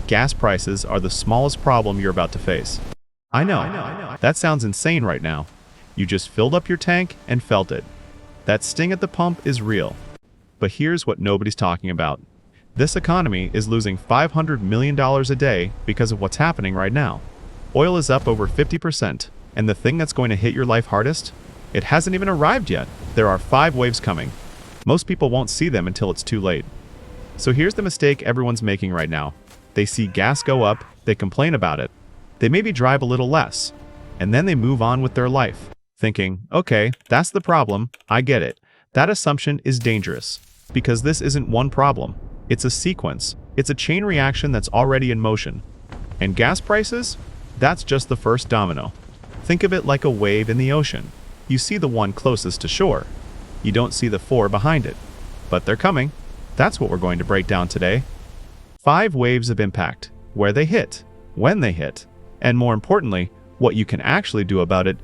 gas prices are the smallest problem you're about to face. I know. That sounds insane right now. You just filled up your tank and felt it. That sting at the pump is real. But here's what nobody's talking about. This economy is losing $500 million a day because of what's happening right now. Oil is up over 50%, and the thing that's going to hit your life hardest? It hasn't even arrived yet. There are 5 waves coming. Most people won't see them until it's too late. So here's the mistake everyone's making right now. They see gas go up, they complain about it. They maybe drive a little less, and then they move on with their life, thinking, okay, that's the problem, I get it. That assumption is dangerous, because this isn't one problem. It's a sequence. It's a chain reaction that's already in motion. And gas prices? That's just the first domino. Think of it like a wave in the ocean. You see the one closest to shore. You don't see the 4 behind it. But they're coming. That's what we're going to break down today. 5 waves of impact. Where they hit, when they hit, and more importantly, what you can actually do about it.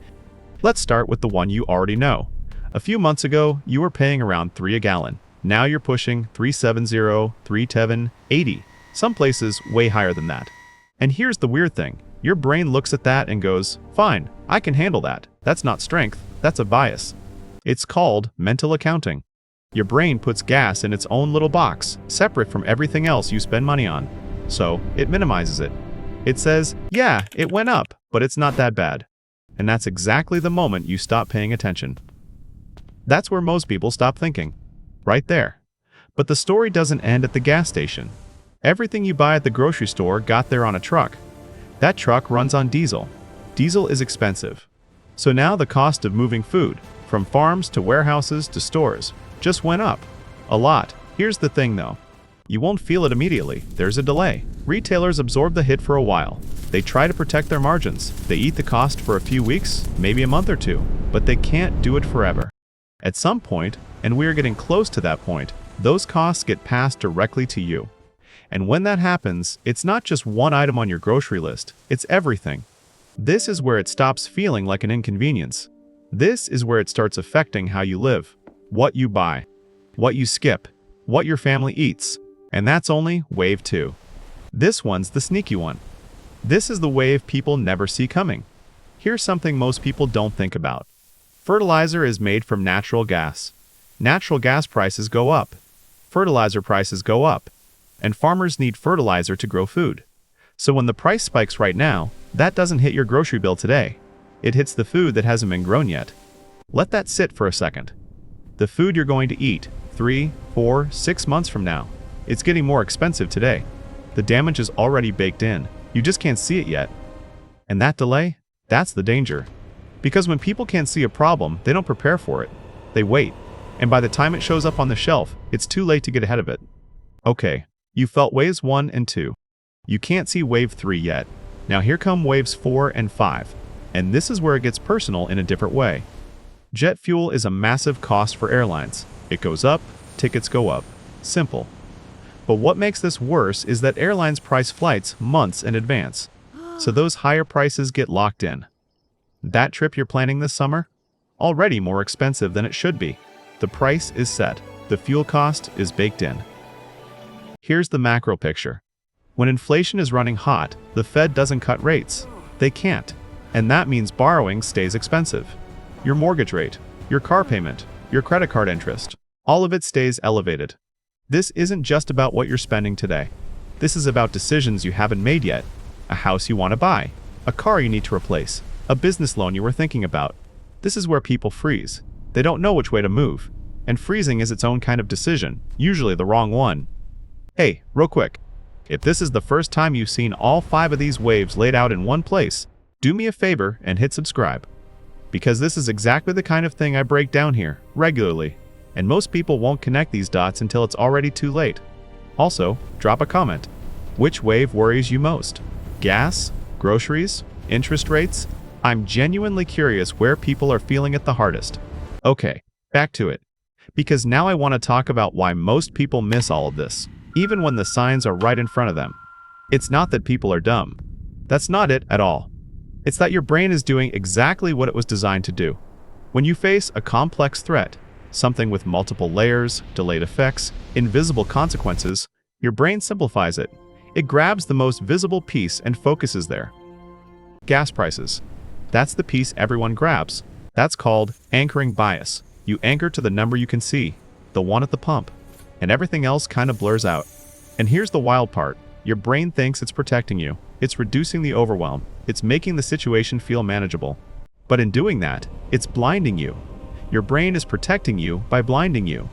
Let's start with the one you already know. A few months ago, you were paying around $3 a gallon. Now you're pushing $3.70, $3.10, $3.80. Some places way higher than that. And here's the weird thing. Your brain looks at that and goes, fine, I can handle that. That's not strength, that's a bias. It's called mental accounting. Your brain puts gas in its own little box, separate from everything else you spend money on. So, it minimizes it. It says, yeah, it went up, but it's not that bad. And that's exactly the moment you stop paying attention. That's where most people stop thinking. Right there. But the story doesn't end at the gas station. Everything you buy at the grocery store got there on a truck. That truck runs on diesel. Diesel is expensive. So now the cost of moving food, from farms to warehouses to stores, just went up. A lot. Here's the thing though. You won't feel it immediately. There's a delay. Retailers absorb the hit for a while. They try to protect their margins. They eat the cost for a few weeks, maybe a month or two, but they can't do it forever. At some point, and we are getting close to that point, those costs get passed directly to you. And when that happens, it's not just one item on your grocery list, it's everything. This is where it stops feeling like an inconvenience. This is where it starts affecting how you live, what you buy, what you skip, what your family eats. And that's only wave 2. This one's the sneaky one. This is the wave people never see coming. Here's something most people don't think about. Fertilizer is made from natural gas. Natural gas prices go up. Fertilizer prices go up. And farmers need fertilizer to grow food. So when the price spikes right now, that doesn't hit your grocery bill today. It hits the food that hasn't been grown yet. Let that sit for a second. The food you're going to eat 3, 4, 6 months from now. It's getting more expensive today. The damage is already baked in. You just can't see it yet. And that delay? That's the danger. Because when people can't see a problem, they don't prepare for it. They wait. And by the time it shows up on the shelf, it's too late to get ahead of it. Okay, you felt waves 1 and 2. You can't see wave 3 yet. Now here come waves 4 and 5. And this is where it gets personal in a different way. Jet fuel is a massive cost for airlines. It goes up, tickets go up. Simple. But what makes this worse is that airlines price flights months in advance. So those higher prices get locked in. That trip you're planning this summer? Already more expensive than it should be. The price is set. The fuel cost is baked in. Here's the macro picture. When inflation is running hot, the Fed doesn't cut rates. They can't. And that means borrowing stays expensive. Your mortgage rate, your car payment, your credit card interest, all of it stays elevated. This isn't just about what you're spending today. This is about decisions you haven't made yet. A house you want to buy, a car you need to replace, a business loan you were thinking about. This is where people freeze. They don't know which way to move. And freezing is its own kind of decision, usually the wrong one. Hey, real quick. If this is the first time you've seen all 5 of these waves laid out in one place, do me a favor and hit subscribe. Because this is exactly the kind of thing I break down here, regularly. And most people won't connect these dots until it's already too late. Also, drop a comment. Which wave worries you most? Gas? Groceries? Interest rates? I'm genuinely curious where people are feeling it the hardest. Okay, back to it. Because now I want to talk about why most people miss all of this, even when the signs are right in front of them. It's not that people are dumb. That's not it at all. It's that your brain is doing exactly what it was designed to do. When you face a complex threat, something with multiple layers, delayed effects, invisible consequences, your brain simplifies it. It grabs the most visible piece and focuses there. Gas prices. That's the piece everyone grabs. That's called anchoring bias. You anchor to the number you can see, the one at the pump, and everything else kind of blurs out. And here's the wild part. Your brain thinks it's protecting you. It's reducing the overwhelm. It's making the situation feel manageable. But in doing that, it's blinding you. Your brain is protecting you by blinding you.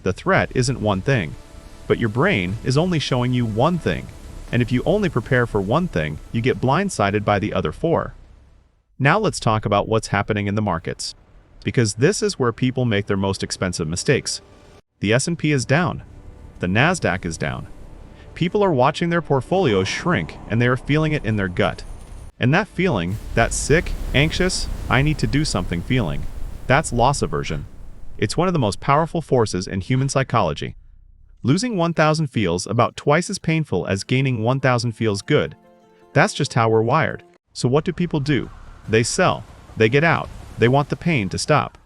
The threat isn't one thing, but your brain is only showing you one thing. And if you only prepare for one thing, you get blindsided by the other four. Now let's talk about what's happening in the markets, because this is where people make their most expensive mistakes. The S&P is down. The Nasdaq is down. People are watching their portfolios shrink and they are feeling it in their gut. And that feeling, that sick, anxious, I need to do something feeling, that's loss aversion. It's one of the most powerful forces in human psychology. Losing 1,000 feels about twice as painful as gaining 1,000 feels good. That's just how we're wired. So what do people do? They sell. They get out. They want the pain to stop.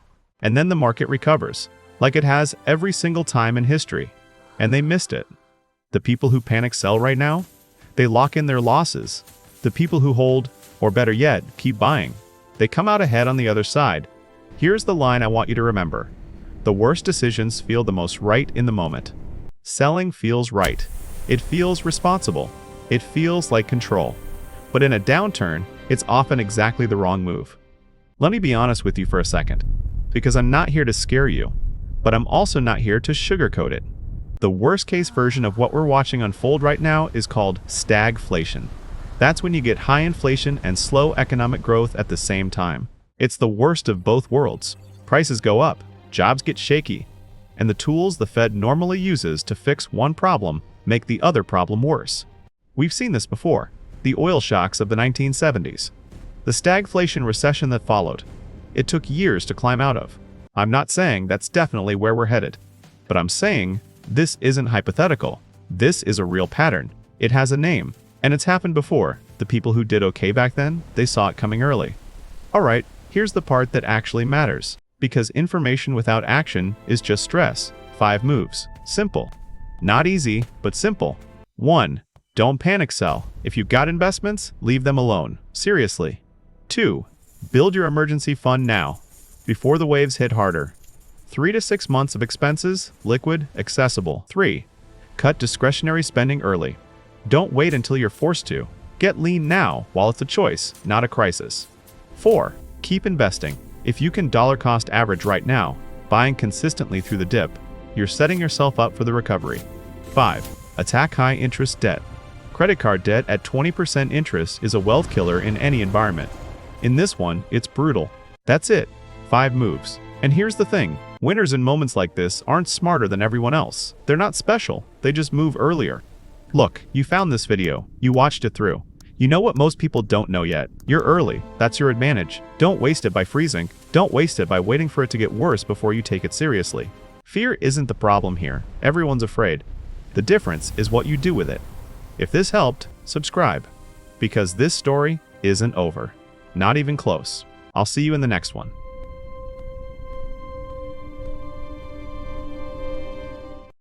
And then the market recovers, like it has every single time in history. And they missed it. The people who panic sell right now, they lock in their losses. The people who hold, or better yet, keep buying, they come out ahead on the other side. Here's the line I want you to remember. The worst decisions feel the most right in the moment. Selling feels right. It feels responsible. It feels like control. But in a downturn, it's often exactly the wrong move. Let me be honest with you for a second, because I'm not here to scare you, but I'm also not here to sugarcoat it. The worst-case version of what we're watching unfold right now is called stagflation. That's when you get high inflation and slow economic growth at the same time. It's the worst of both worlds. Prices go up, jobs get shaky, and the tools the Fed normally uses to fix one problem make the other problem worse. We've seen this before. The oil shocks of the 1970s. The stagflation recession that followed. It took years to climb out of. I'm not saying that's definitely where we're headed, but I'm saying this isn't hypothetical. This is a real pattern. It has a name, and it's happened before. The people who did okay back then, they saw it coming early. Alright, here's the part that actually matters, because information without action is just stress. 5 moves. Simple. Not easy, but simple. 1. Don't panic sell. If you've got investments, leave them alone. Seriously. 2. Build your emergency fund now, before the waves hit harder. 3 to 6 months of expenses, liquid, accessible. 3. Cut discretionary spending early. Don't wait until you're forced to. Get lean now while it's a choice, not a crisis. 4. Keep investing. If you can dollar cost average right now, buying consistently through the dip, you're setting yourself up for the recovery. 5. Attack high interest debt. Credit card debt at 20% interest is a wealth killer in any environment. In this one, it's brutal. That's it. 5 moves. And here's the thing. Winners in moments like this aren't smarter than everyone else. They're not special. They just move earlier. Look, you found this video. You watched it through. You know what most people don't know yet. You're early. That's your advantage. Don't waste it by freezing. Don't waste it by waiting for it to get worse before you take it seriously. Fear isn't the problem here. Everyone's afraid. The difference is what you do with it. If this helped, subscribe. Because this story isn't over. Not even close. I'll see you in the next one.